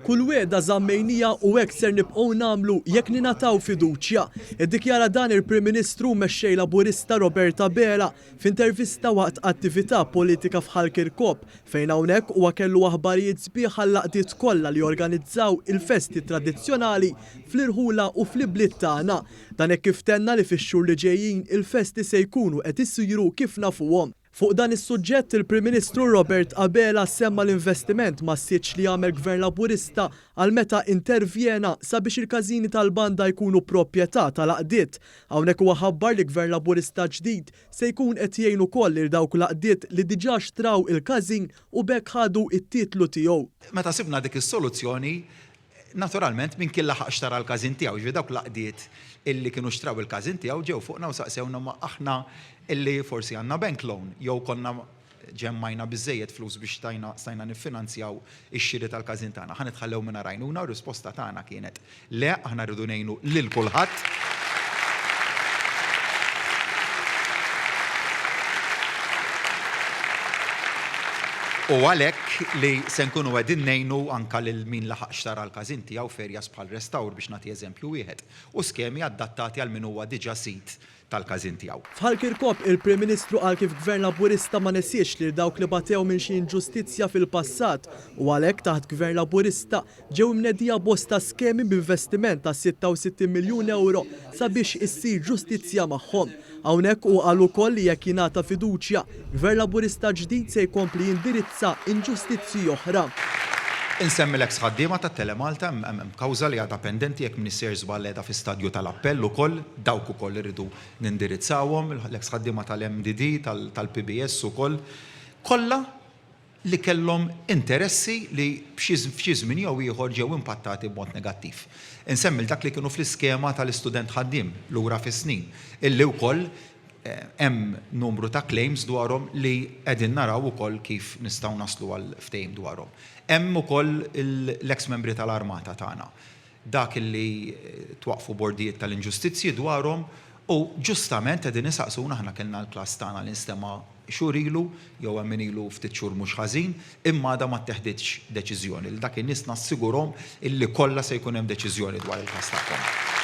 Kull wiegħda żammejnija u hekk ser nibqgħu nagħmlu jekk ningħataw fiduċja. Iddikjara dan il-Prim Ministru mexxej Laburista Robert Abela f'intervista waqt attività politika f'Ħalkirkop fejn hawnhekk huwa kellu aħbarijiet sbieħ għall-laqdiet kollha li organizzaw il-festi tradizzjonali fl-irħula u fl-ibliet tagħna. Dan hekk kif tenna li fix-xhur li ġejjin il-festi se jkunu qed isiru kif nafuhom. Fuq dan is-suġġett il-Prim Ministru Robert Abela semma l-investiment massiġġ li jagħmel Gvern Laburista għal meta intervjena sabiex il-każini tal-banda jkunu proprjetà tal-għaqdiet. Hawnhekk huwa ħabbar li Gvern Laburista ġdid se jkun qed jgħin ukoll lil dawk l-għaqdiet li diġà xtraw il-każin u bekk ħadu it-titlu tiegħu. Meta sibna dik is-soluzzjoni, naturalment min kien laħaq xtara l-każin tiegħu, ġifieri dawk l-għaqdiet illi kienu xtraw il-każin tiegħu ġew fuqna u saqsewna ma aħna illi forsi għandna bank loan jew konna ġemmajna biżejjed flus biex stajna niffinanzjaw ix-xiri tal-każin tagħna. Ħanitħallew minn rajnuna u risposta tagħna kienet le aħna rridu ngħinu lil kulħadd. U għalhekk li se nkunu qegħdin ngħinu anke lil min laħaq xtara l-każin tiegħu ferjas bħal restawr biex nagħti eżempju wieħed u skemi adattati għal min huwa diġà sit tal-każin tiegħu. F'Ħalkirkop il-Prim Ministru qal kif Gvern Laburista ma nesiex li dawk li batew minn xi inġustizzja fil-passat u għalhekk taħt Gvern Laburista ġew imnedija bosta skemi b'investiment ta' 66 miljun euro sabiex issir ġustizzja magħhom. Hawnhekk u qal ukoll li jekk jingħata fiduċja, Gvern Laburista ġdid se jkompli jindirizza inġustizzji oħra. Insemmi l-eks ħaddiema tat-Telemalta hemm kawża li għadha pendenti jekk Minister Żball qiegħda fi stadju tal-appell ukoll, dawk ukoll irridu nindirizzawhom, l-eks ħaddiema tal-MDD, tal-PBS ukoll, kollha li kellhom interessi li f'xi żmien jew ieħor ġew impattati b'mod negattiv. Insemmi dak li kienu fl-iskema tal-istudent ħaddiem lura fis-snin, illi wkoll hemm numru ta' claims dwarhom li qegħdin naraw ukoll kif nistgħu naslu għal ftehim dwarhom. Hemm ukoll l-eks membri tal-armata tagħna. Dak illi twaqfu bordijiet tal-inġustizzji dwarhom u ġustament qegħdin nisaqsuna aħna kellna l-klass tagħna li nistema' xhur ilu jew hemm min ilu ftit xhur mhux ħażin, imma da ma tteħdiġ deċiżjoni. Dak in-nies nassigurhom illi kollha se jkun hemm deċiżjoni dwar il-każ tagħhom.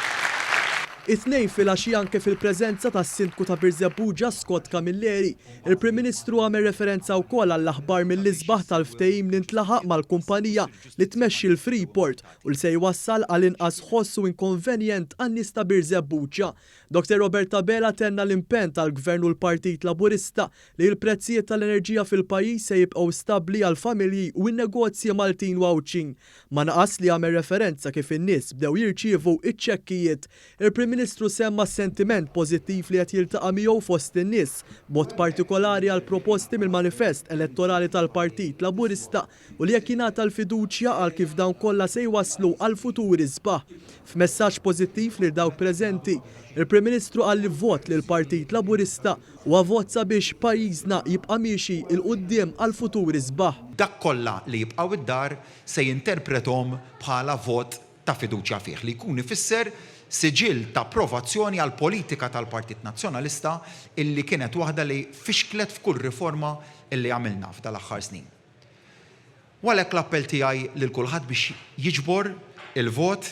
It-tnejn filgħaxija anke fil-preżenza tas-Sindku ta' Birżebbuġa Scott Camilleri, il-Prim Ministru għamel referenza wkoll għall-aħbar mill-isbaħ tal-ftehim li ntlaħaq mal-kumpanija li tmexxi l-Freeport u li se jwassal għal inqas ħoss u inkonvenjent għan-nies ta' Birżebbuġa. Dr. Robert Abela tenna l-impenn tal-Gvern u l-Partit Laburista li l-prezzijiet tal-enerġija fil-pajjiż se jibqgħu stabbli għall-familji u n-negozji Maltin wawċin. Ma naqas li għamel referenza kif in-nies bdew jirċievu iċ-ċekkijiet. Il-Prim Ministru semma sentiment pożittiv li qed jiltaqa' miegħu fost in-nies, b'mod partikolari għal proposti mill-manifest elettorali tal-Partit Laburista u li jekk jingħata l-fiduċja għal kif dawn kollha se jwasslu għal futuri sbaħ. F'messaġġ pożittiv lil dawk preżenti, il-Prim Ministru qal li vot lil Partit Laburista huwa vot sabiex pajjiżna jibqa' miexi il quddiem għal futuri sbaħ. Dak kollha li jibqgħu id-dar se jinterprethom bħala vot ta' fiduċja fih li jkun ifisser siġil ta' approvazzjoni għal politika tal-Partit Nazzjonalista illi kienet waħda li fixklet f'kull riforma illi għamilna f'dal-aħħar snin. Għalhekk l-appell tiegħi lil kulħadd biex jiġbor il-vot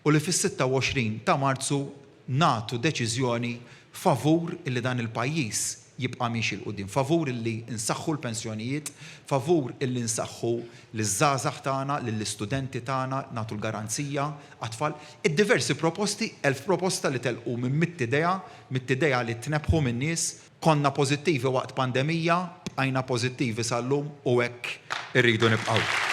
u li fis-26 ta' Marzu nagħtu deċiżjoni favur illi dan il-pajjiż jibqa' miexi l quddiem, favur illi nsaħħu l-pensjonijiet, favur illi nsaħħu liż-żgħażagħ tagħna, lill-istudenti tagħna, nagħtu l-garanzija għat-tfal. Id-diversi proposti, 1000 proposta li telqu minn mit-idea li tnebħu min-nies, konna pożittivi waqt pandemija, bqajna pożittivi sal-lum u hekk irridu nibqgħu.